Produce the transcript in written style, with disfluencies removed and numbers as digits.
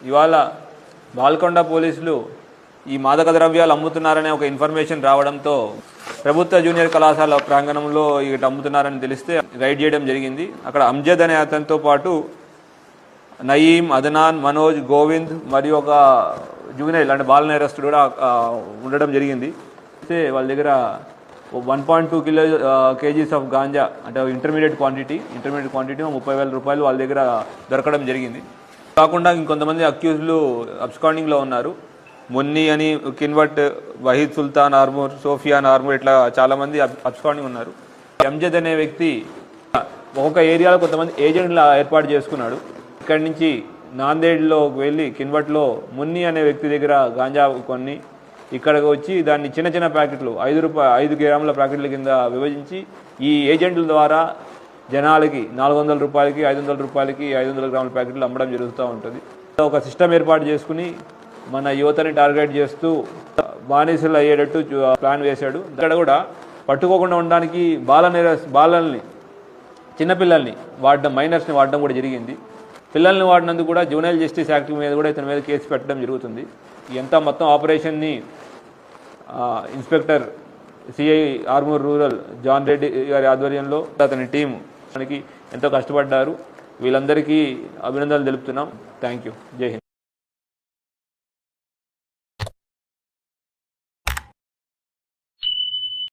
ఇవాళ బాల్కొండ పోలీసులు ఈ మాదక ద్రవ్యాలు అమ్ముతున్నారనే ఒక ఇన్ఫర్మేషన్ రావడంతో ప్రభుత్వ జూనియర్ కళాశాల ప్రాంగణంలో ఇటు అమ్ముతున్నారని తెలిస్తే రైడ్ చేయడం జరిగింది. అక్కడ అంజద్ అనే అతనితో పాటు నయీం, అదనాన్, మనోజ్, గోవింద్ మరియు ఒక జూనియర్ అంటే బాల నేరస్తుడు కూడా ఉండడం జరిగింది. అయితే వాళ్ళ దగ్గర 1.2 kgs ఆఫ్ గాంజా అంటే ఇంటర్మీడియట్ క్వాంటిటీ 30,000 రూపాయలు వాళ్ళ దగ్గర దొరకడం జరిగింది. కాకుండా ఇంకొంతమంది అక్యూజ్లు అబ్స్కాండింగ్లో ఉన్నారు. మున్ని అని, కిన్వట్, వహీద్ సుల్తాన్ ఆర్మూర్, సోఫియాన్ ఆర్మూర్ ఇట్లా చాలామంది అబ్స్కాండింగ్ ఉన్నారు. ఎంజద్ అనే వ్యక్తి ఒక్కొక్క ఏరియాలో కొంతమంది ఏజెంట్లు ఏర్పాటు చేసుకున్నాడు. ఇక్కడి నుంచి నాందేడ్లో వెళ్ళి కిన్వట్లో మున్ని అనే వ్యక్తి దగ్గర గాంజా కొన్ని ఇక్కడికి వచ్చి దాన్ని చిన్న చిన్న ప్యాకెట్లు 5 గ్రాముల ప్యాకెట్ల కింద విభజించి ఈ ఏజెంట్ల ద్వారా జనాలకి 400 రూపాయలకి, 500 రూపాయలకి 500 గ్రాముల ప్యాకెట్లు అమ్మడం జరుగుతూ ఉంటుంది. ఒక సిస్టమ్ ఏర్పాటు చేసుకుని మన యువతని టార్గెట్ చేస్తూ బానిసలు అయ్యేటట్టు ప్లాన్ వేశాడు. ఇక్కడ కూడా పట్టుకోకుండా ఉండడానికి బాలల్ని చిన్నపిల్లల్ని వాడడం, మైనర్స్ని వాడడం కూడా జరిగింది. పిల్లల్ని వాడినందుకు కూడా జూనైల్ జస్టిస్ యాక్ట్ మీద కూడా ఇతని మీద కేసు పెట్టడం జరుగుతుంది. ఎంత మొత్తం ఆపరేషన్ని inspector CI Armoor rural John Reddy గారి ఆధ్వర్యంలో అతని టీం మనకి ఎంతో కష్టపడ్డారు. వీళ్ళందరికీ అభినందనలు తెలుపుతున్నాం. Thank you. జై హింద్.